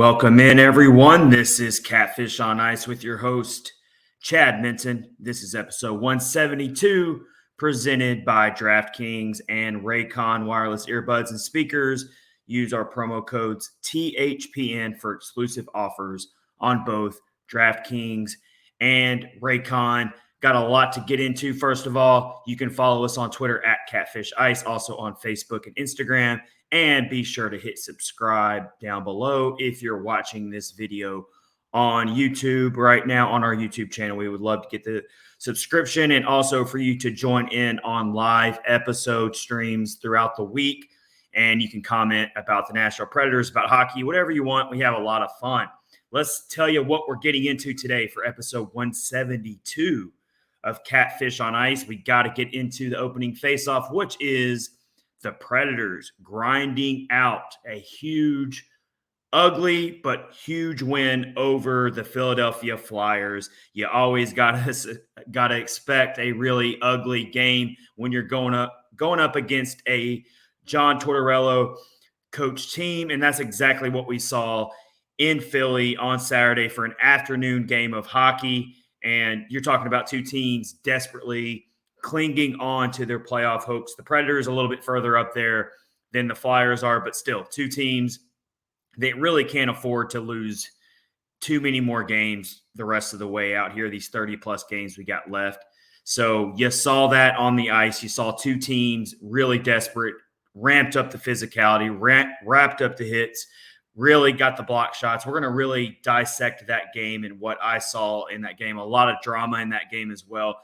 Welcome in, everyone. This is Catfish on Ice with your host, Chad Minton. This is episode 172, presented by DraftKings and Raycon wireless earbuds and speakers. Use our promo codes THPN for exclusive offers on both DraftKings and Raycon. Got a lot to get into. First of all, you can follow us on Twitter at Catfish Ice, also on Facebook and Instagram. And be sure to hit subscribe down below if you're watching this video on YouTube right now on our YouTube channel. We would love to get the subscription and also for you to join in on live episode streams throughout the week. And you can comment about the Nashville Predators, about hockey, whatever you want. We have a lot of fun. Let's tell you what we're getting into today for episode 172 of Catfish on Ice. We got to get into the opening faceoff, which is the Predators grinding out a huge, ugly, but huge win over the Philadelphia Flyers. You always gotta expect a really ugly game when you're going up against a John Tortorella coach team, and that's exactly what we saw in Philly on Saturday for an afternoon game of hockey. And you're talking about two teams desperately clinging on to their playoff hopes. The Predators a little bit further up there than the Flyers are, but still two teams that really can't afford to lose too many more games the rest of the way out here, these 30-plus games we got left. So you saw that on the ice. You saw two teams really desperate, ramped up the physicality, wrapped up the hits, really got the block shots. We're going to really dissect that game and what I saw in that game. A lot of drama in that game as well,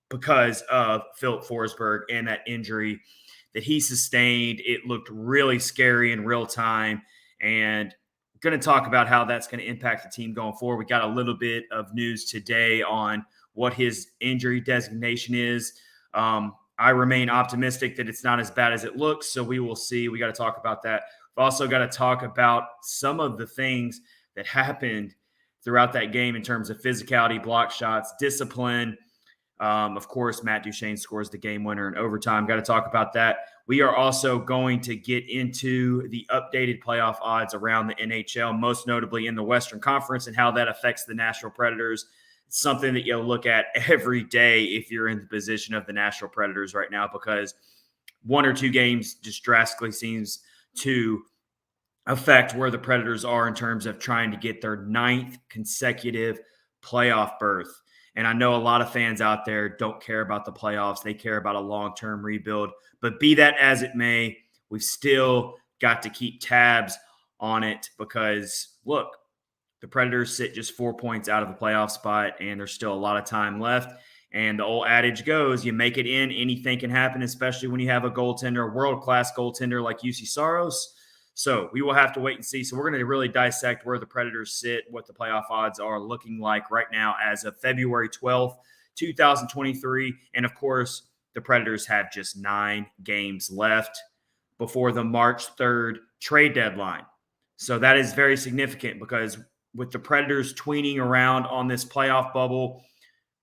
because of Philip Forsberg and that injury that he sustained. It looked really scary in real time, and going to talk about how that's going to impact the team going forward. We got a little bit of news today on what his injury designation is. I remain optimistic that it's not as bad as it looks, so we will see. We got to talk about that. We've also got to talk about some of the things that happened throughout that game in terms of physicality, block shots, discipline. Of course, Matt Duchene scores the game winner in overtime. Got to talk about that. We are also going to get into the updated playoff odds around the NHL, most notably in the Western Conference, and how that affects the Nashville Predators. It's something that you'll look at every day if you're in the position of the Nashville Predators right now, because one or two games just drastically seems to affect where the Predators are in terms of trying to get their 9th consecutive playoff berth. And I know a lot of fans out there don't care about the playoffs. They care about a long-term rebuild. But be that as it may, we've still got to keep tabs on it because, look, the Predators sit just 4 points out of the playoff spot, and there's still a lot of time left. And the old adage goes, you make it in, anything can happen, especially when you have a goaltender, a world-class goaltender like UC Saros. So we will have to wait and see. So we're going to really dissect where the Predators sit, what the playoff odds are looking like right now as of February 12th, 2023. And, of course, the Predators have just 9 games left before the March 3rd trade deadline. So that is very significant because with the Predators tweening around on this playoff bubble,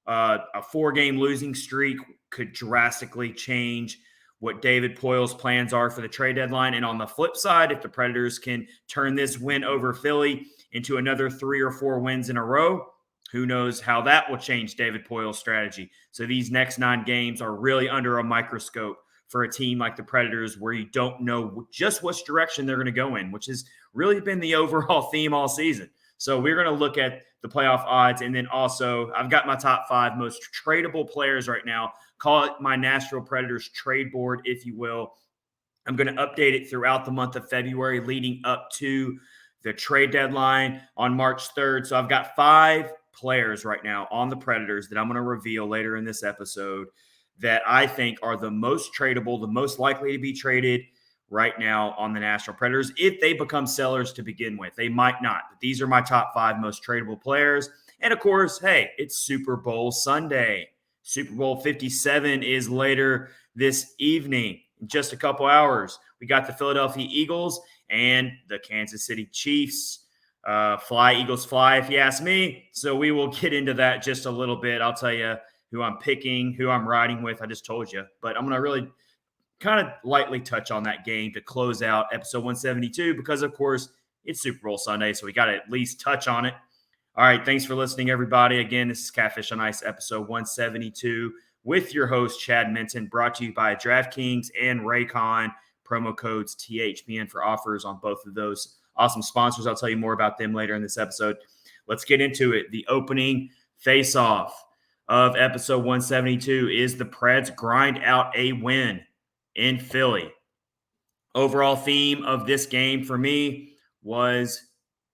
a 4-game losing streak could drastically change what David Poyle's plans are for the trade deadline. And on the flip side, if the Predators can turn this win over Philly into another 3 or 4 wins in a row, who knows how that will change David Poyle's strategy. So these next 9 games are really under a microscope for a team like the Predators, where you don't know just which direction they're going to go in, which has really been the overall theme all season. So we're going to look at the playoff odds. And then also, I've got my top 5 most tradable players right now. Call it my Nashville Predators trade board, if you will. I'm going to update it throughout the month of February leading up to the trade deadline on March 3rd. So I've got 5 players right now on the Predators that I'm going to reveal later in this episode that I think are the most tradable, the most likely to be traded right now on the Nashville Predators. If they become sellers to begin with, they might not. But these are my top 5 most tradable players. And of course, hey, it's Super Bowl Sunday. Super Bowl 57 is later this evening. In just a couple hours, we got the Philadelphia Eagles and the Kansas City Chiefs. Fly, Eagles, fly, if you ask me. So we will get into that just a little bit. I'll tell you who I'm picking, who I'm riding with. I just told you. But I'm going to really kind of lightly touch on that game to close out episode 172 because, of course, it's Super Bowl Sunday, so we got to at least touch on it. All right, thanks for listening, everybody. Again, this is Catfish on Ice, episode 172, with your host, Chad Minton, brought to you by DraftKings and Raycon. Promo codes THPN for offers on both of those awesome sponsors. I'll tell you more about them later in this episode. Let's get into it. The opening face-off of episode 172 is the Preds grind out a win in Philly. Overall theme of this game for me was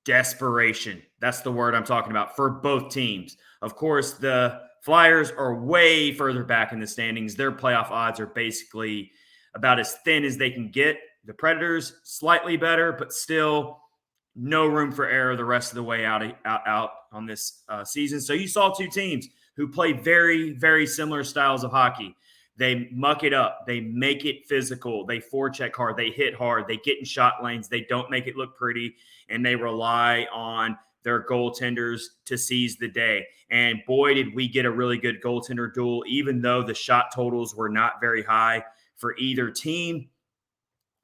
desperation. That's the word I'm talking about for both teams. Of course, the Flyers are way further back in the standings. Their playoff odds are basically about as thin as they can get. The Predators, slightly better, but still no room for error the rest of the way out on this season. So you saw two teams who play very, very similar styles of hockey. They muck it up. They make it physical. They forecheck hard. They hit hard. They get in shot lanes. They don't make it look pretty, and they rely on their goaltenders to seize the day. And boy, did we get a really good goaltender duel, even though the shot totals were not very high for either team.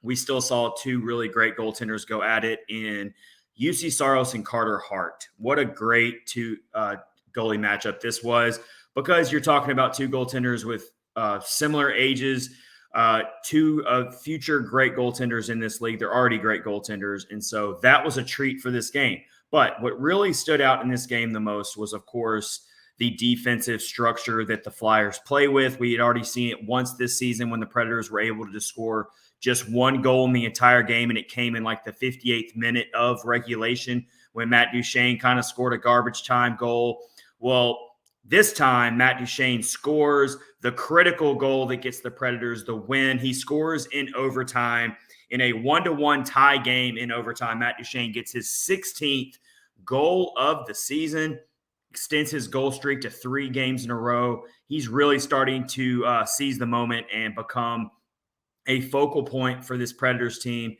We still saw two really great goaltenders go at it in UC Saros and Carter Hart. What a great two goalie matchup this was, because you're talking about two goaltenders with similar ages, two future great goaltenders in this league. They're already great goaltenders, and so that was a treat for this game. But what really stood out in this game the most was, of course, the defensive structure that the Flyers play with. We had already seen it once this season when the Predators were able to score just one goal in the entire game, and it came in like the 58th minute of regulation when Matt Duchene kind of scored a garbage time goal. Well, this time, Matt Duchene scores the critical goal that gets the Predators the win. He scores in overtime in a 1-1 tie game in overtime. Matt Duchene gets his 16th goal of the season, extends his goal streak to 3 games in a row. He's really starting to seize the moment and become a focal point for this Predators team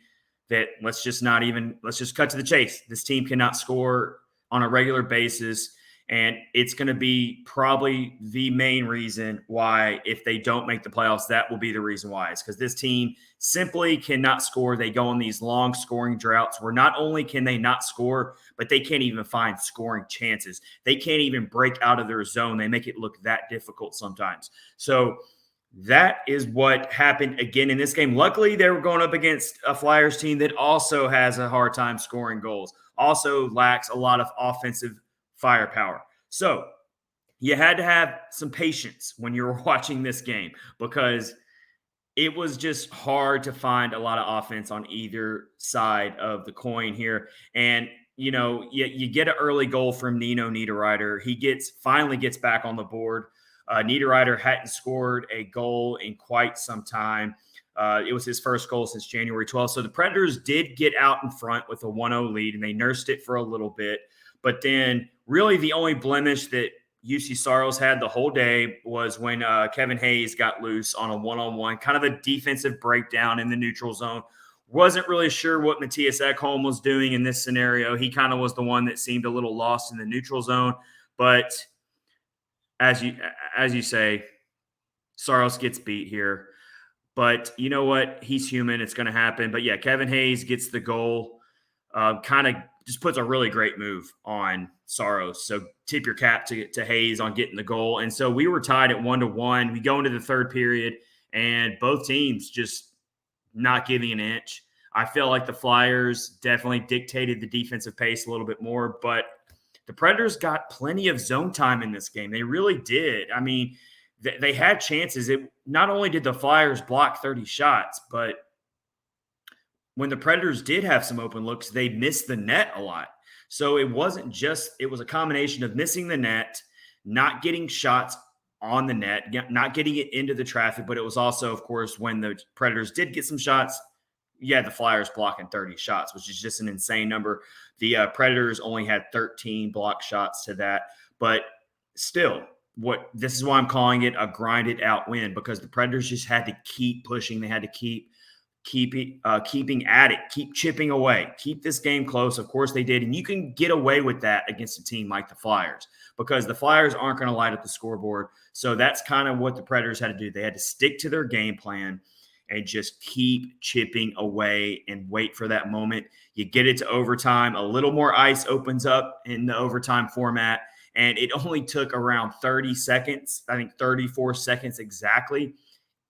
that let's just cut to the chase. This team cannot score on a regular basis. And it's going to be probably the main reason why, if they don't make the playoffs, that will be the reason why. It's because this team simply cannot score. They go on these long scoring droughts where not only can they not score, but they can't even find scoring chances. They can't even break out of their zone. They make it look that difficult sometimes. So that is what happened again in this game. Luckily, they were going up against a Flyers team that also has a hard time scoring goals, also lacks a lot of offensive firepower. So you had to have some patience when you were watching this game, because it was just hard to find a lot of offense on either side of the coin here. And, you know, you get an early goal from Nino Niederreiter. He finally gets back on the board. Niederreiter hadn't scored a goal in quite some time. It was his first goal since January 12th. So the Predators did get out in front with a 1-0 lead, and they nursed it for a little bit. But then really the only blemish that UC Saros had the whole day was when Kevin Hayes got loose on a one-on-one, kind of a defensive breakdown in the neutral zone. Wasn't really sure what Matthias Ekholm was doing in this scenario. He kind of was the one that seemed a little lost in the neutral zone. But as you say, Saros gets beat here. But you know what? He's human. It's going to happen. But, yeah, Kevin Hayes gets the goal. Kind of just puts a really great move on Saros. So tip your cap to Hayes on getting the goal. And so we were tied at 1-1. We go into the third period, and both teams just not giving an inch. I feel like the Flyers definitely dictated the defensive pace a little bit more, but the Predators got plenty of zone time in this game. They really did. I mean, they had chances. Not only did the Flyers block 30 shots, but when the Predators did have some open looks, they missed the net a lot. So it was a combination of missing the net, not getting shots on the net, not getting it into the traffic, but it was also, of course, when the Predators did get some shots, the Flyers blocking 30 shots, which is just an insane number. The Predators only had 13 block shots to that. But still, this is why I'm calling it a grinded out win, because the Predators just had to keep pushing. They had to keeping at it, keep chipping away, keep this game close. Of course they did. And you can get away with that against a team like the Flyers, because the Flyers aren't going to light up the scoreboard. So that's kind of what the Predators had to do. They had to stick to their game plan. and just keep chipping away and wait for that moment. You get it to overtime. A little more ice opens up in the overtime format, and it only took around 30 seconds, I think 34 seconds exactly,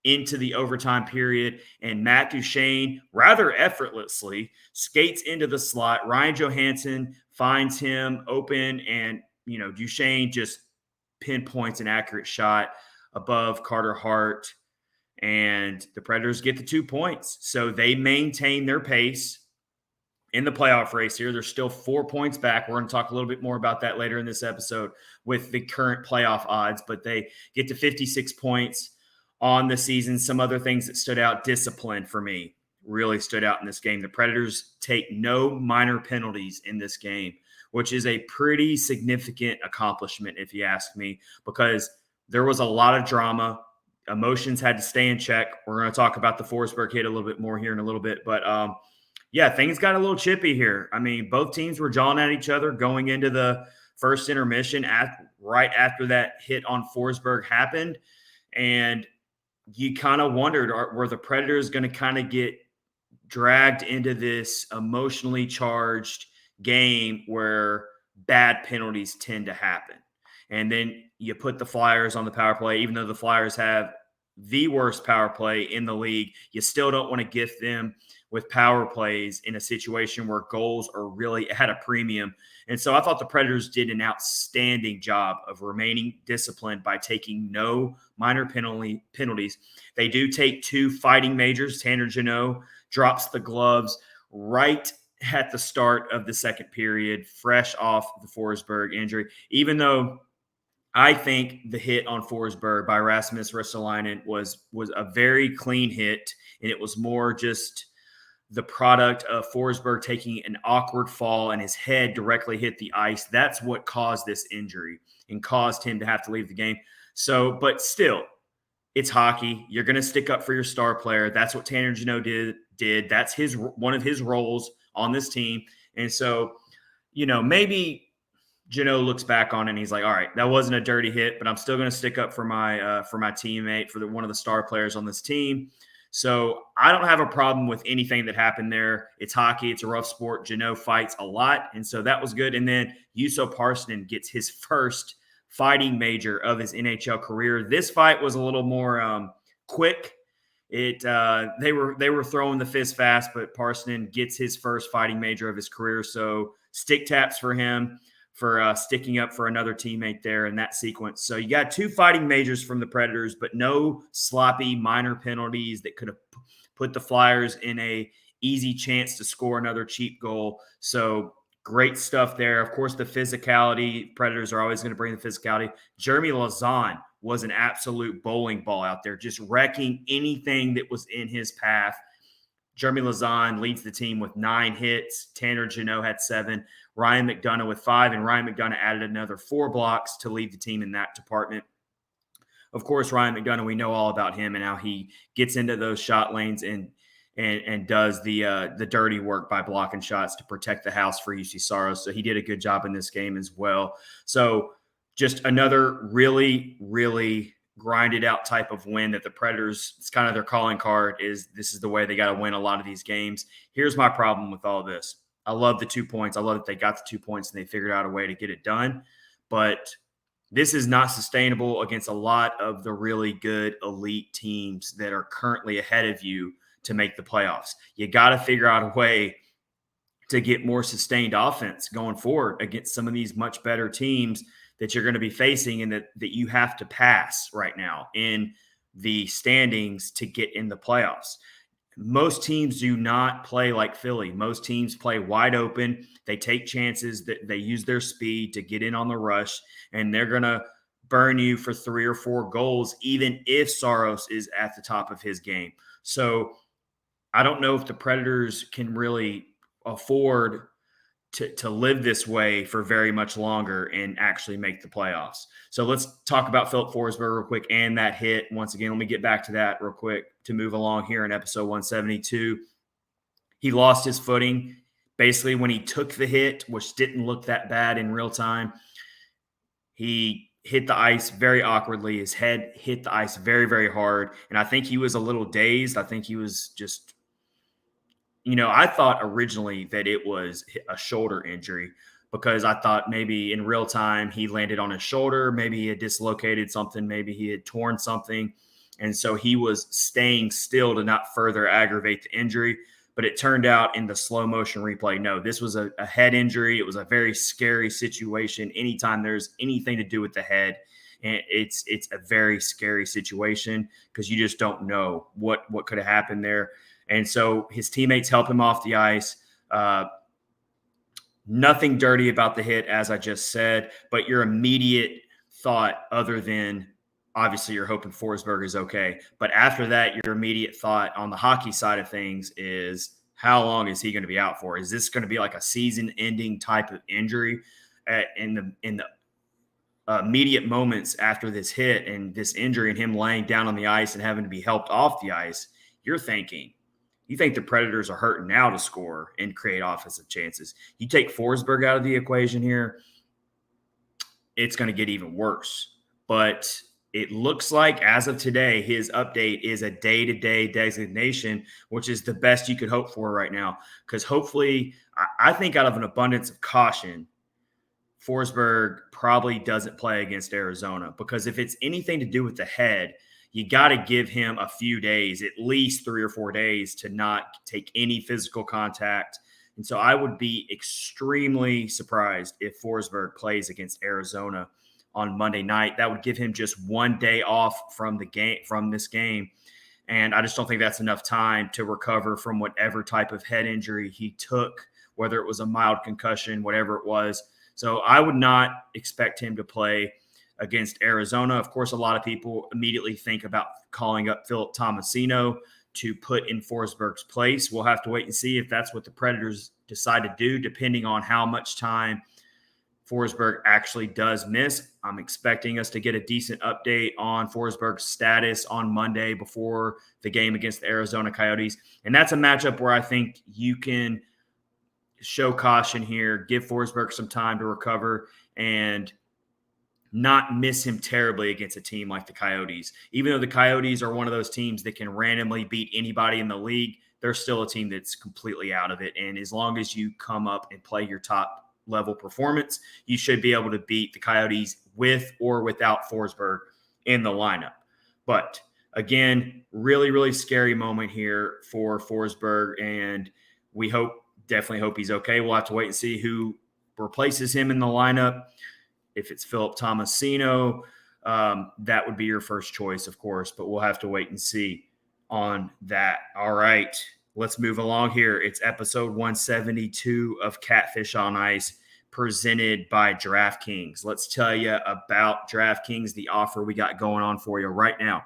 into the overtime period. And Matt Duchene, rather effortlessly, skates into the slot. Ryan Johansson finds him open, and, Duchene just pinpoints an accurate shot above Carter Hart, and the Predators get the 2 points. So they maintain their pace in the playoff race here. They're still 4 points back. We're going to talk a little bit more about that later in this episode with the current playoff odds, but they get to 56 points on the season. Some other things that stood out: discipline for me really stood out in this game. The Predators take no minor penalties in this game, which is a pretty significant accomplishment, if you ask me, because there was a lot of drama. Emotions had to stay in check. We're going to talk about the Forsberg hit a little bit more here in a little bit, but things got a little chippy here. I mean, both teams were jawing at each other going into the first intermission right after that hit on Forsberg happened, and you kind of wondered, were the Predators going to kind of get dragged into this emotionally charged game where bad penalties tend to happen? And then you put the Flyers on the power play. Even though the Flyers have the worst power play in the league, you still don't want to gift them with power plays in a situation where goals are really at a premium. And so I thought the Predators did an outstanding job of remaining disciplined by taking no minor penalties. They do take 2 fighting majors. Tanner Jeannot drops the gloves right at the start of the second period, fresh off the Forsberg injury, even though I think the hit on Forsberg by Rasmus Ristolainen was a very clean hit, and it was more just the product of Forsberg taking an awkward fall and his head directly hit the ice. That's what caused this injury and caused him to have to leave the game. So, but still, it's hockey. You're going to stick up for your star player. That's what Tanner Jeannot did. That's one of his roles on this team. And so, maybe Jeannot looks back on it and he's like, all right, that wasn't a dirty hit, but I'm still going to stick up for my teammate, for one of the star players on this team. So I don't have a problem with anything that happened there. It's hockey. It's a rough sport. Jeannot fights a lot, and so that was good. And then Juuso Parssinen gets his first fighting major of his NHL career. This fight was a little more quick. They were throwing the fist fast, but Parssinen gets his first fighting major of his career. So stick taps for him for sticking up for another teammate there in that sequence. So you got 2 fighting majors from the Predators, but no sloppy minor penalties that could have put the Flyers in a easy chance to score another cheap goal. So great stuff there. Of course, the physicality. Predators are always going to bring the physicality. Jeremy Lauzon was an absolute bowling ball out there, just wrecking anything that was in his path. Jeremy Lauzon leads the team with 9 hits. Tanner Jeannot had 7. Ryan McDonough with 5, and Ryan McDonough added another 4 blocks to lead the team in that department. Of course, Ryan McDonough, we know all about him and how he gets into those shot lanes and does the dirty work by blocking shots to protect the house for UC Saros. So he did a good job in this game as well. So just another really, really grinded out type of win that the Predators, it's kind of their calling card, is this is the way they got to win a lot of these games. Here's my problem with all this. I love the 2 points. I love that they got the 2 points and they figured out a way to get it done. But this is not sustainable against a lot of the really good elite teams that are currently ahead of you to make the playoffs. You got to figure out a way to get more sustained offense going forward against some of these much better teams that you're going to be facing and that you have to pass right now in the standings to get in the playoffs. Most teams do not play like Philly. Most teams play wide open. They take chances, that they use their speed to get in on the rush, and they're going to burn you for 3 or 4 goals, even if Saros is at the top of his game. So I don't know if the Predators can really afford to live this way for very much longer and actually make the playoffs. So let's talk about Philip Forsberg real quick and that hit. Once again, let me get back to that real quick to move along here in episode 172. He lost his footing basically when he took the hit, which didn't look that bad in real time. He hit the ice very awkwardly. His head hit the ice very, very hard. And I think he was a little dazed. I think he was just, I thought originally that it was a shoulder injury because I thought maybe in real time he landed on his shoulder. Maybe he had dislocated something. Maybe he had torn something. And so he was staying still to not further aggravate the injury. But it turned out in the slow motion replay, no, this was a head injury. It was a very scary situation. Anytime there's anything to do with the head, and it's a very scary situation because you just don't know what could have happened there. And so his teammates help him off the ice. Nothing dirty about the hit, as I just said, but your immediate thought, other than obviously you're hoping Forsberg is okay. But after that, your immediate thought on the hockey side of things is, how long is he going to be out for? Is this going to be like a season-ending type of injury in the immediate moments after this hit and this injury and him laying down on the ice and having to be helped off the ice? You think the Predators are hurting now to score and create offensive chances. You take Forsberg out of the equation here, it's going to get even worse. But it looks like as of today, his update is a day-to-day designation, which is the best you could hope for right now. Because hopefully, I think out of an abundance of caution, Forsberg probably doesn't play against Arizona. Because if it's anything to do with the head, you got to give him a few days, at least 3 or 4 days, to not take any physical contact. And so I would be extremely surprised if Forsberg plays against Arizona on Monday night. That would give him just 1 day off from this game. And I just don't think that's enough time to recover from whatever type of head injury he took, whether it was a mild concussion, whatever it was. So I would not expect him to play against Arizona. Of course, a lot of people immediately think about calling up Philip Tomasino to put in Forsberg's place. We'll have to wait and see if that's what the Predators decide to do, depending on how much time Forsberg actually does miss. I'm expecting us to get a decent update on Forsberg's status on Monday before the game against the Arizona Coyotes. And that's a matchup where I think you can show caution here, give Forsberg some time to recover, and not miss him terribly against a team like the Coyotes. Even though the Coyotes are one of those teams that can randomly beat anybody in the league, they're still a team that's completely out of it. And as long as you come up and play your top level performance, you should be able to beat the Coyotes with or without Forsberg in the lineup. But again, really, really scary moment here for Forsberg, and we definitely hope he's okay. We'll have to wait and see who replaces him in the lineup. If it's Philip Tomasino, that would be your first choice, of course, but we'll have to wait and see on that. All right, let's move along here. It's episode 172 of Catfish on Ice, presented by DraftKings. Let's tell you about DraftKings, the offer we got going on for you right now.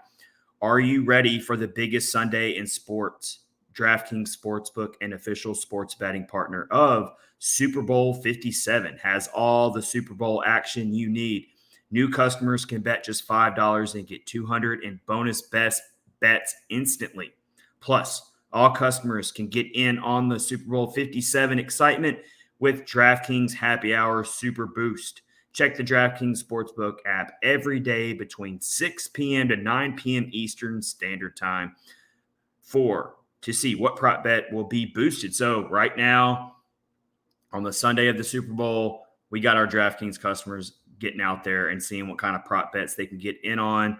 Are you ready for the biggest Sunday in sports? DraftKings Sportsbook, an official sports betting partner of Super Bowl 57, has all the Super Bowl action you need. New customers can bet just $5 and get $200 in bonus best bets instantly. Plus, all customers can get in on the Super Bowl 57 excitement with DraftKings Happy Hour Super Boost. Check the DraftKings Sportsbook app every day between 6 p.m. to 9 p.m. Eastern Standard Time to see what prop bet will be boosted. So right now, on the Sunday of the Super Bowl, we got our DraftKings customers getting out there and seeing what kind of prop bets they can get in on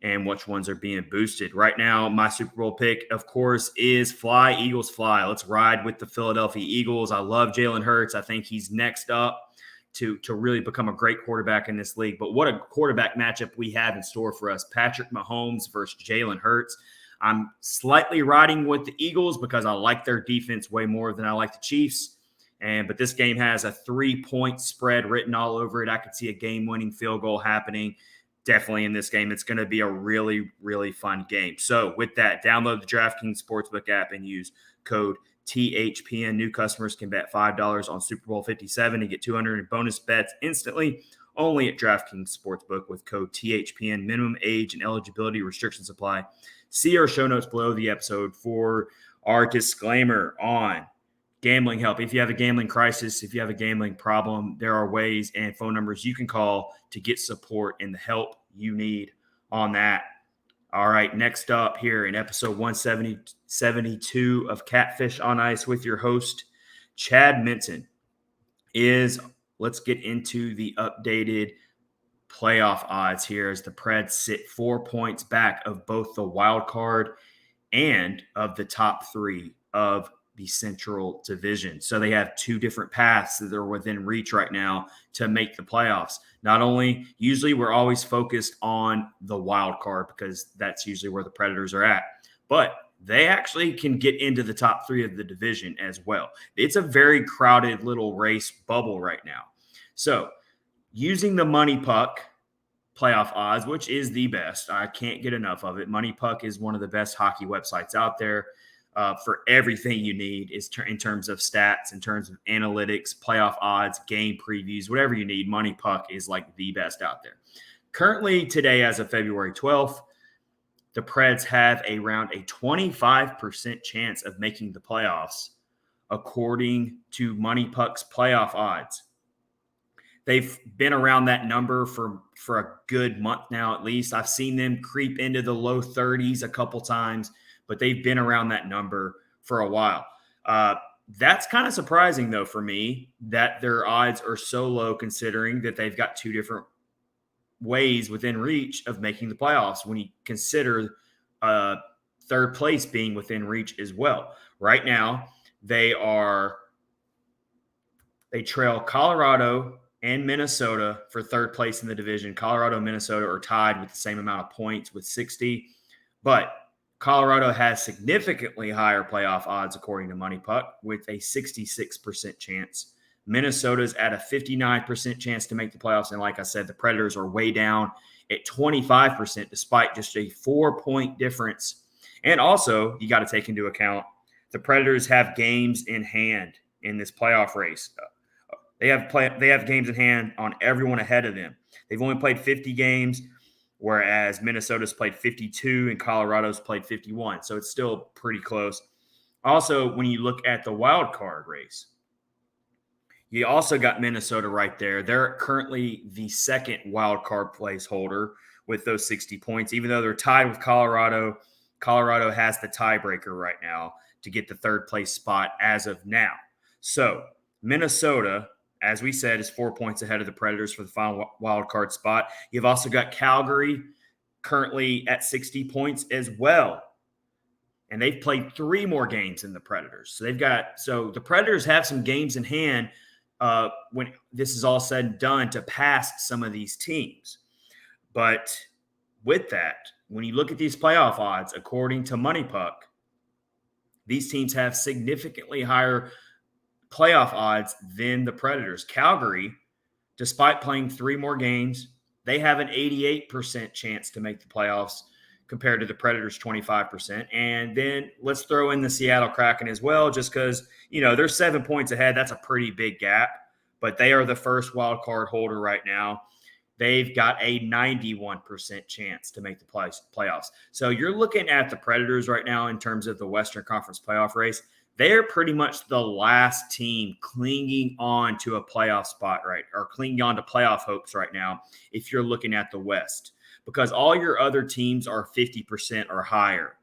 and which ones are being boosted. Right now, my Super Bowl pick, of course, is Fly, Eagles Fly. Let's ride with the Philadelphia Eagles. I love Jalen Hurts. I think he's next up to really become a great quarterback in this league. But what a quarterback matchup we have in store for us. Patrick Mahomes versus Jalen Hurts. I'm slightly riding with the Eagles because I like their defense way more than I like the Chiefs. But this game has a 3-point spread written all over it. I could see a game-winning field goal happening definitely in this game. It's going to be a really, really fun game. So with that, download the DraftKings Sportsbook app and use code THPN. New customers can bet $5 on Super Bowl 57 and get $200 in bonus bets instantly. Only at DraftKings Sportsbook with code THPN. Minimum age and eligibility restrictions apply. See our show notes below the episode for our disclaimer on gambling help. If you have a gambling crisis, if you have a gambling problem, there are ways and phone numbers you can call to get support and the help you need on that. All right, next up here in episode 172 of Catfish on Ice with your host, Chad Minton, let's get into the updated playoff odds here as the Preds sit 4 points back of both the wild card and of the top three of the Central Division. So they have two different paths that are within reach right now to make the playoffs. Not only, usually we're always focused on the wild card because that's usually where the Predators are at, but they actually can get into the top three of the division as well. It's a very crowded little race bubble right now. So using the Money Puck playoff odds, which is the best, I can't get enough of it. Money Puck is one of the best hockey websites out there. For everything you need is in terms of stats, in terms of analytics, playoff odds, game previews, whatever you need. Money Puck is like the best out there. Currently, today, as of February 12th, the Preds have around a 25% chance of making the playoffs, according to Money Puck's playoff odds. They've been around that number for a good month now, at least. I've seen them creep into the low 30s a couple times, but they've been around that number for a while. That's kind of surprising, though, for me, that their odds are so low considering that they've got two different ways within reach of making the playoffs when you consider third place being within reach as well. Right now, they trail Colorado and Minnesota for third place in the division. Colorado and Minnesota are tied with the same amount of points with 60, but Colorado has significantly higher playoff odds, according to Money Puck, with a 66% chance. Minnesota's at a 59% chance to make the playoffs. And like I said, the Predators are way down at 25%, despite just a 4-point difference. And also, you got to take into account the Predators have games in hand in this playoff race. They have games in hand on everyone ahead of them. They've only played 50 games, whereas Minnesota's played 52 and Colorado's played 51. So it's still pretty close. Also, when you look at the wild card race, you also got Minnesota right there. They're currently the second wild card placeholder with those 60 points. Even though they're tied with Colorado, Colorado has the tiebreaker right now to get the third place spot as of now. So Minnesota, as we said, is 4 points ahead of the Predators for the final wild card spot. You've also got Calgary currently at 60 points as well. And they've played 3 more games than the Predators. So the Predators have some games in hand when this is all said and done to pass some of these teams. But with that, when you look at these playoff odds, according to Money Puck, these teams have significantly higher playoff odds than the Predators. Calgary, despite playing 3 more games, they have an 88% chance to make the playoffs compared to the Predators' 25%. And then let's throw in the Seattle Kraken as well, just because, they're 7 points ahead. That's a pretty big gap, but they are the first wild card holder right now. They've got a 91% chance to make the playoffs. So you're looking at the Predators right now in terms of the Western Conference playoff race. They're pretty much the last team clinging on to a playoff spot, right? Or clinging on to playoff hopes right now if you're looking at the West. Because all your other teams are 50% or higher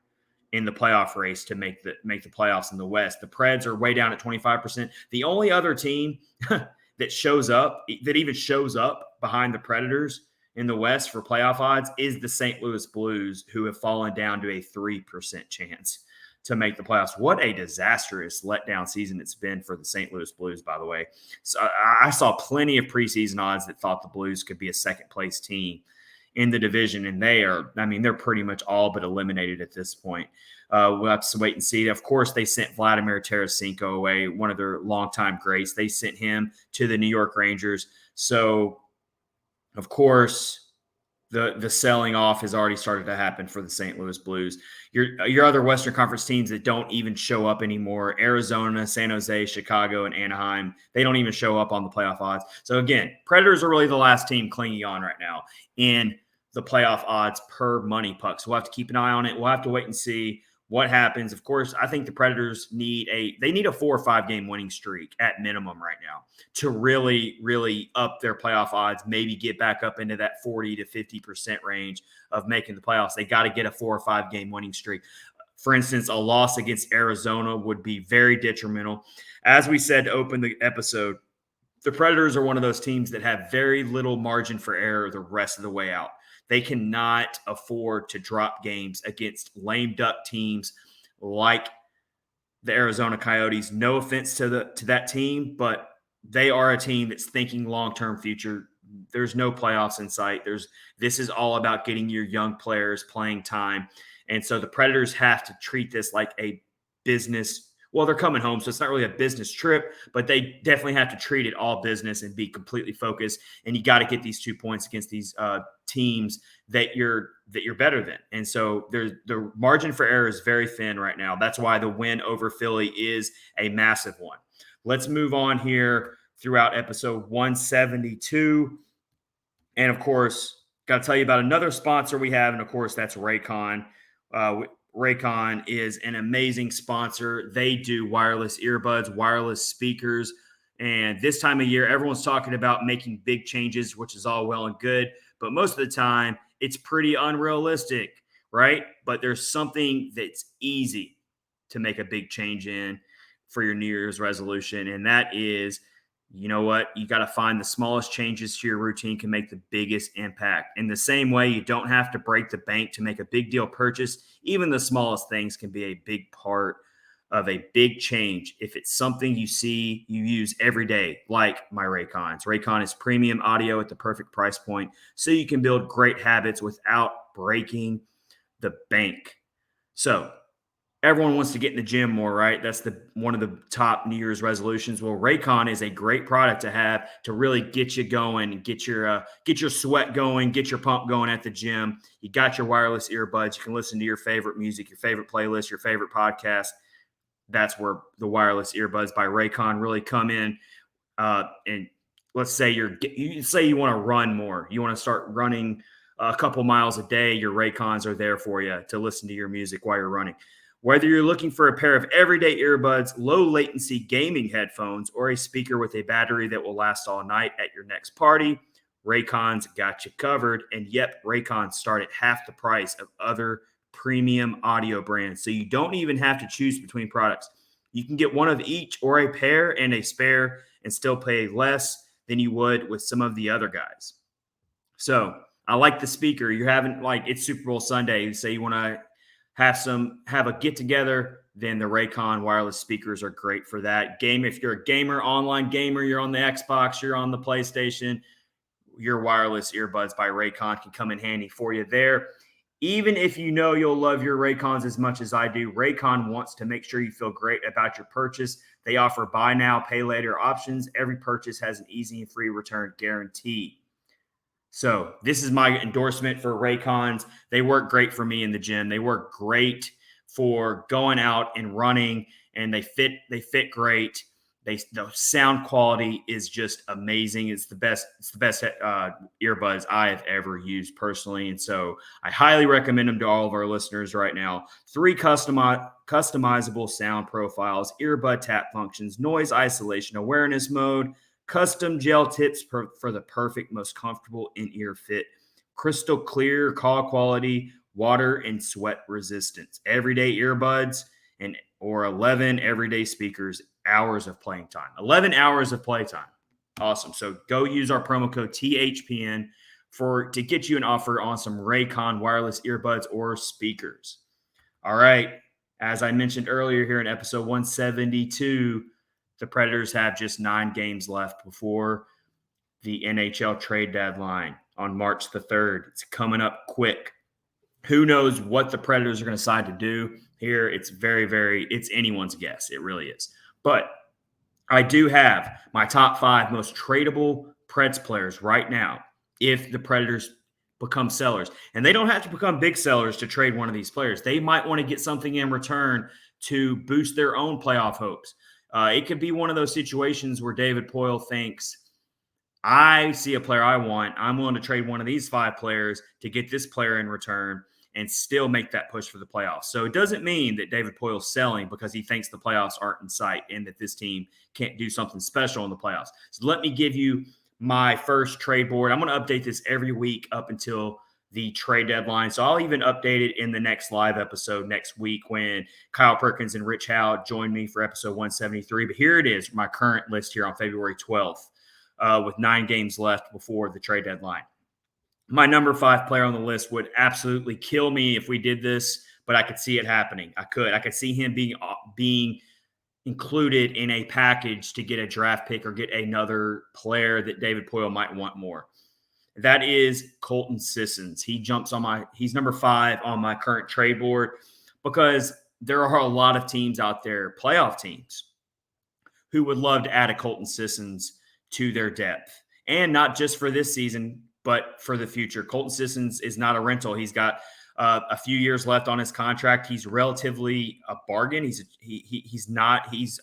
in the playoff race to make the playoffs in the West. The Preds are way down at 25%. The only other team that even shows up behind the Predators in the West for playoff odds is the St. Louis Blues, who have fallen down to a 3% chance to make the playoffs. What a disastrous letdown season it's been for the St. Louis Blues, by the way. So I saw plenty of preseason odds that thought the Blues could be a second-place team in the division, and they're pretty much all but eliminated at this point. We'll have to wait and see. Of course, they sent Vladimir Tarasenko away, one of their longtime greats. They sent him to the New York Rangers. So, of course, the selling off has already started to happen for the St. Louis Blues. Your other Western Conference teams that don't even show up anymore, Arizona, San Jose, Chicago, and Anaheim, they don't even show up on the playoff odds. So, again, Predators are really the last team clinging on right now in the playoff odds per Money Puck. So we'll have to keep an eye on it. We'll have to wait and see what happens. Of course, I think the Predators need a 4 or 5 game winning streak at minimum right now to really, really up their playoff odds, maybe get back up into that 40 to 50% range of making the playoffs. They got to get a 4 or 5 game winning streak. For instance, a loss against Arizona would be very detrimental. As we said to open the episode, the Predators are one of those teams that have very little margin for error the rest of the way out. They cannot afford to drop games against lame duck teams like the Arizona Coyotes. No offense to that team, but they are a team that's thinking long-term future. There's no playoffs in sight. This is all about getting your young players playing time. And so the Predators have to treat this like a business. Well, they're coming home, so it's not really a business trip, but they definitely have to treat it all business and be completely focused. And you got to get these 2 points against these teams that you're better than. And so the margin for error is very thin right now. That's why the win over Philly is a massive one. Let's move on here throughout episode 172. And of course, got to tell you about another sponsor we have, and of course, that's Raycon. Raycon is an amazing sponsor. They do wireless earbuds, wireless speakers. And this time of year, everyone's talking about making big changes, which is all well and good. But most of the time, it's pretty unrealistic, right? But there's something that's easy to make a big change in for your New Year's resolution. And that is, you know what? You got to find the smallest changes to your routine can make the biggest impact. In the same way, you don't have to break the bank to make a big deal purchase. Even the smallest things can be a big part of a big change if it's something you see you use every day, like my Raycons. Raycon is premium audio at the perfect price point, so you can build great habits without breaking the bank. So everyone wants to get in the gym more, right? That's one of the top New Year's resolutions. Well, Raycon is a great product to have to really get you going and get your sweat going, get your pump going at the gym. You got your wireless earbuds. You can listen to your favorite music, your favorite playlist, your favorite podcast. That's where the wireless earbuds by Raycon really come in. And let's say you want to run more. You want to start running a couple miles a day. Your Raycons are there for you to listen to your music while you're running. Whether you're looking for a pair of everyday earbuds, low latency gaming headphones, or a speaker with a battery that will last all night at your next party, Raycon's got you covered. And yep, Raycons start at half the price of other premium audio brands. So you don't even have to choose between products. You can get one of each or a pair and a spare and still pay less than you would with some of the other guys. So I like the speaker. You're having it's Super Bowl Sunday. You say you want to have a get together, then the Raycon wireless speakers are great for that. If you're a gamer, online gamer, you're on the Xbox, you're on the PlayStation, your wireless earbuds by Raycon can come in handy for you there. Even if you know you'll love your Raycons as much as I do, Raycon wants to make sure you feel great about your purchase. They offer buy now, pay later options. Every purchase has an easy and free return guarantee. So this is my endorsement for Raycons. They work great for me in the gym. They work great for going out and running, and they fit great. The sound quality is just amazing. It's the best earbuds I have ever used personally. And so I highly recommend them to all of our listeners right now. 3 customizable sound profiles, earbud tap functions, noise isolation, awareness mode, custom gel tips for the perfect, most comfortable in-ear fit, crystal clear call quality, water and sweat resistance, everyday earbuds, or 11 everyday speakers, hours of playing time. 11 hours of play time. Awesome. So go use our promo code THPN to get you an offer on some Raycon wireless earbuds or speakers. All right. As I mentioned earlier here in episode 172, the Predators have just 9 games left before the NHL trade deadline on March the 3rd. It's coming up quick. Who knows what the Predators are going to decide to do here? It's it's anyone's guess. It really is. But I do have my top 5 most tradable Preds players right now if the Predators become sellers. And they don't have to become big sellers to trade one of these players. They might want to get something in return to boost their own playoff hopes. It could be one of those situations where David Poile thinks, I see a player I want. I'm willing to trade one of these 5 players to get this player in return. and still make that push for the playoffs. So it doesn't mean that David Poyle's selling because he thinks the playoffs aren't in sight and that this team can't do something special in the playoffs. So let me give you my first trade board. I'm going to update this every week up until the trade deadline. So I'll even update it in the next live episode next week when Kyle Perkins and Rich Howe join me for episode 173. But here it is, my current list here on February 12th with 9 games left before the trade deadline. My number 5 player on the list would absolutely kill me if we did this, but I could see it happening. I could see him being included in a package to get a draft pick or get another player that David Poyle might want more. That is Colton Sissons. He's number 5 on my current trade board because there are a lot of teams out there, playoff teams, who would love to add a Colton Sissons to their depth. And not just for this season, but for the future. Colton Sissons is not a rental. He's got a few years left on his contract. He's relatively a bargain. He's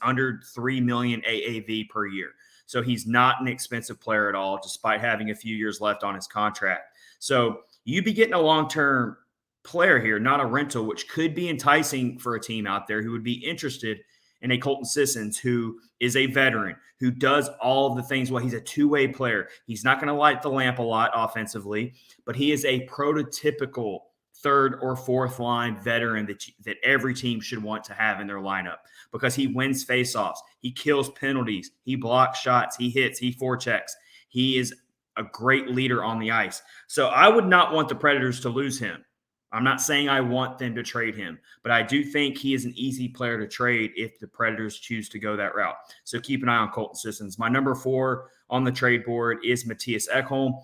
under $3 million AAV per year. So he's not an expensive player at all, despite having a few years left on his contract. So you'd be getting a long-term player here, not a rental, which could be enticing for a team out there who would be interested in a Colton Sissons, who is a veteran, who does all the things well. He's a two-way player. He's not going to light the lamp a lot offensively, but he is a prototypical third or fourth line veteran that every team should want to have in their lineup because he wins faceoffs, he kills penalties, he blocks shots, he hits, he forechecks. He is a great leader on the ice. So I would not want the Predators to lose him. I'm not saying I want them to trade him, but I do think he is an easy player to trade if the Predators choose to go that route. So keep an eye on Colton Sissons. My number 4 on the trade board is Mattias Ekholm.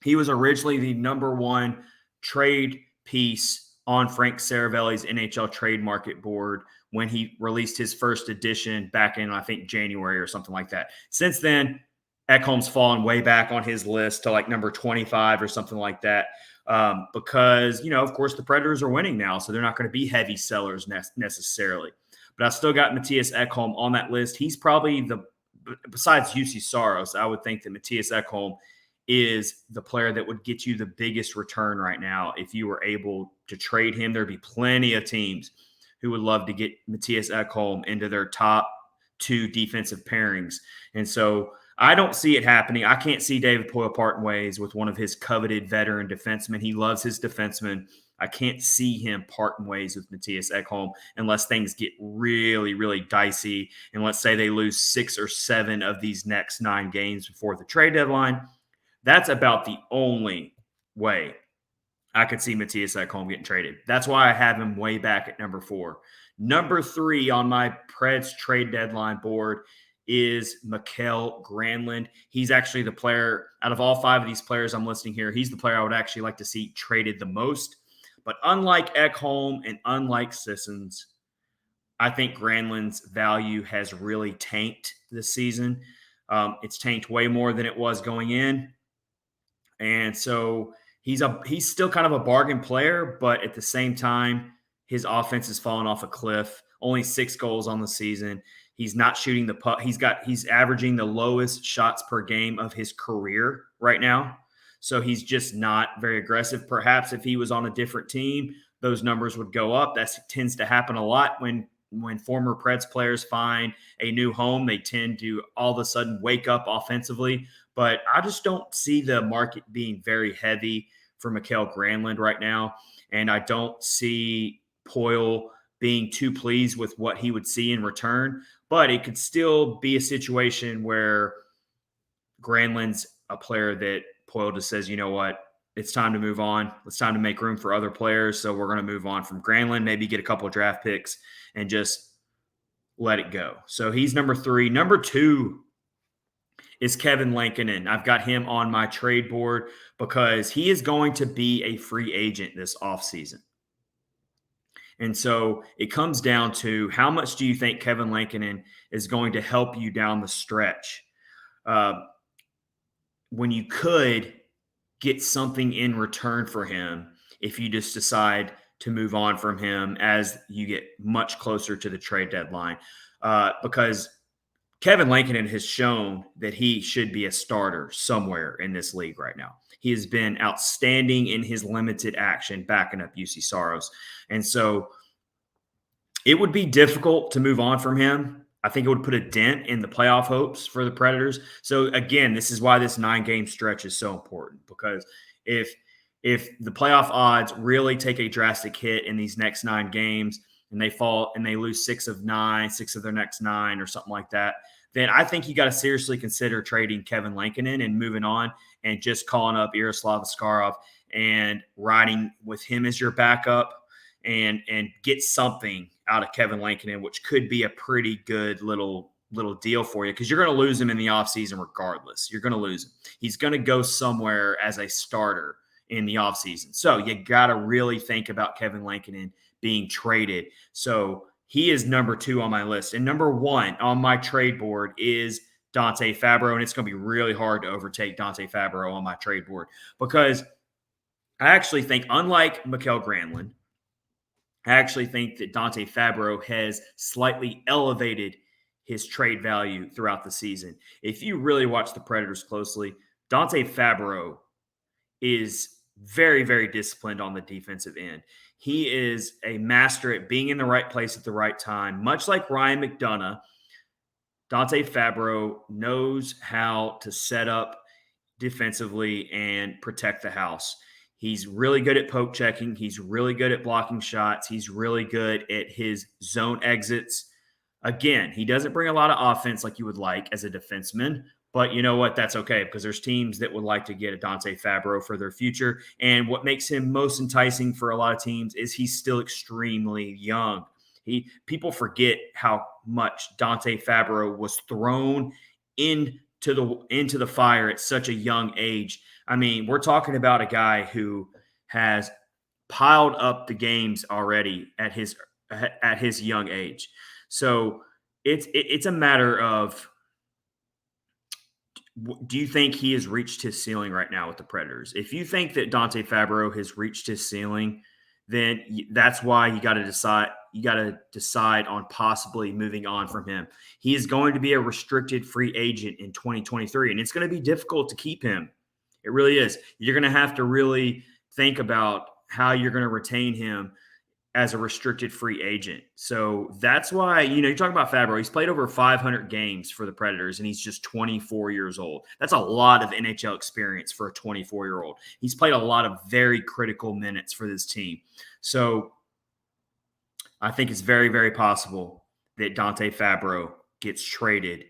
He was originally the number 1 trade piece on Frank Saravelli's NHL trade market board when he released his first edition back in, I think, January or something like that. Since then, Ekholm's fallen way back on his list to like number 25 or something like that because, of course, the Predators are winning now, so they're not going to be heavy sellers necessarily. But I've still got Mattias Ekholm on that list. He's probably besides UC Saros, I would think that Mattias Ekholm is the player that would get you the biggest return right now. If you were able to trade him, there'd be plenty of teams who would love to get Mattias Ekholm into their top 2 defensive pairings. And so I don't see it happening. I can't see David Poyle parting ways with one of his coveted veteran defensemen. He loves his defensemen. I can't see him parting ways with Mattias Ekholm unless things get really, really dicey. And let's say they lose 6 or 7 of these next 9 games before the trade deadline. That's about the only way I could see Mattias Ekholm getting traded. That's why I have him way back at number 4. Number 3 on my Preds trade deadline board is Mikael Granlund. He's actually the player out of all 5 of these players I'm listing here. He's the player I would actually like to see traded the most. But unlike Ekholm and unlike Sissons, I think Granlund's value has really tanked this season. It's tanked way more than it was going in. And so he's still kind of a bargain player, but at the same time, his offense has fallen off a cliff. Only 6 goals on the season. He's not shooting the puck. He's averaging the lowest shots per game of his career right now. So he's just not very aggressive. Perhaps if he was on a different team, those numbers would go up. That tends to happen a lot when former Preds players find a new home. They tend to all of a sudden wake up offensively. But I just don't see the market being very heavy for Mikael Granlund right now. And I don't see Poyle being too pleased with what he would see in return. But it could still be a situation where Granlund's a player that Poyle just says, you know what, it's time to move on. It's time to make room for other players. So we're going to move on from Granlund, maybe get a couple of draft picks and just let it go. So he's number 3. Number 2 is Kevin Lankinen. I've got him on my trade board because he is going to be a free agent this offseason. And so it comes down to how much do you think Kevin Lankinen is going to help you down the stretch when you could get something in return for him if you just decide to move on from him as you get much closer to the trade deadline. Because Kevin Lankinen has shown that he should be a starter somewhere in this league right now. He has been outstanding in his limited action, backing up UC Saros. And so it would be difficult to move on from him. I think it would put a dent in the playoff hopes for the Predators. So again, this is why this 9-game stretch is so important, because if the playoff odds really take a drastic hit in these next 9 games and they fall and they lose 6 of their next 9 or something like that, then I think you got to seriously consider trading Kevin Lankinen and moving on and just calling up Yaroslav Askarov and riding with him as your backup and get something out of Kevin Lankinen, which could be a pretty good little deal for you, because you're going to lose him in the offseason regardless. You're going to lose him. He's going to go somewhere as a starter in the offseason. So you got to really think about Kevin Lankinen being traded. So he is number 2 on my list. And number 1 on my trade board is Dante Fabro. And it's going to be really hard to overtake Dante Fabro on my trade board, because I actually think, unlike Mikael Granlund, I actually think that Dante Fabro has slightly elevated his trade value throughout the season. If you really watch the Predators closely, Dante Fabro is very, very disciplined on the defensive end. He is a master at being in the right place at the right time. Much like Ryan McDonough, Dante Fabro knows how to set up defensively and protect the house. He's really good at poke checking. He's really good at blocking shots. He's really good at his zone exits. Again, he doesn't bring a lot of offense like you would like as a defenseman, but you know what? That's okay, because there's teams that would like to get a Dante Fabro for their future. And what makes him most enticing for a lot of teams is he's still extremely young. People forget how much Dante Fabro was thrown into the fire at such a young age. I mean, we're talking about a guy who has piled up the games already at his young age. So it's a matter of, do you think he has reached his ceiling right now with the Predators? If you think that Dante Fabro has reached his ceiling, then that's why you got to decide. You got to decide on possibly moving on from him. He is going to be a restricted free agent in 2023, and it's going to be difficult to keep him. It really is. You're going to have to really think about how you're going to retain him as a restricted free agent. So that's why, you're talking about Fabro. He's played over 500 games for the Predators, and he's just 24 years old. That's a lot of NHL experience for a 24-year-old. He's played a lot of very critical minutes for this team. So I think it's very, very possible that Dante Fabro gets traded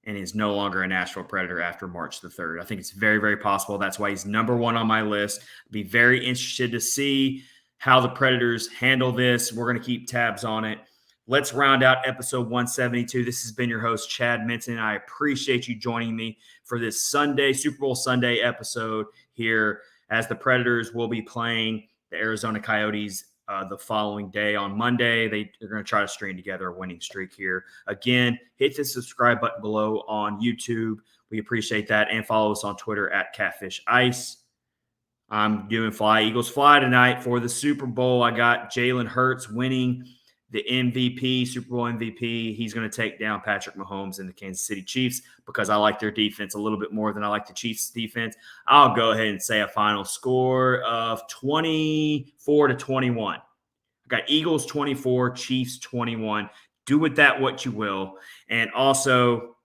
and is no longer a Nashville Predator after March the 3rd. I think it's very, very possible. That's why he's number 1 on my list. I'd be very interested to see how the Predators handle this. We're going to keep tabs on it. Let's round out episode 172. This has been your host, Chad Minton. I appreciate you joining me for this Super Bowl Sunday episode here, as the Predators will be playing the Arizona Coyotes the following day on Monday. They're going to try to string together a winning streak here. Again, hit the subscribe button below on YouTube. We appreciate that. And follow us on Twitter at Catfish Ice. I'm doing Fly Eagles Fly tonight for the Super Bowl. I got Jalen Hurts winning the MVP, Super Bowl MVP. He's going to take down Patrick Mahomes and the Kansas City Chiefs, because I like their defense a little bit more than I like the Chiefs' defense. I'll go ahead and say a final score of 24-21. I got Eagles 24, Chiefs 21. Do with that what you will. And also,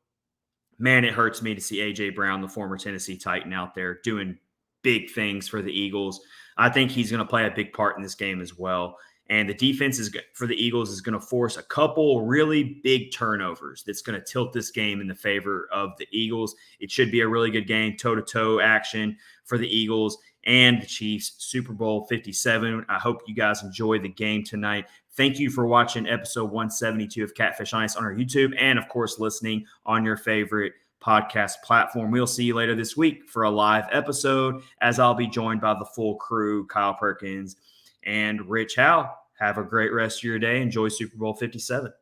man, it hurts me to see A.J. Brown, the former Tennessee Titan, out there doing big things for the Eagles. I think he's going to play a big part in this game as well. And the defense for the Eagles is going to force a couple really big turnovers that's going to tilt this game in the favor of the Eagles. It should be a really good game, toe-to-toe action for the Eagles and the Chiefs. Super Bowl 57. I hope you guys enjoy the game tonight. Thank you for watching episode 172 of Catfish Ice on our YouTube, and, of course, listening on your favorite podcast platform. We'll see you later this week for a live episode, as I'll be joined by the full crew, Kyle Perkins and Rich Howe. Have a great rest of your day. Enjoy Super Bowl 57.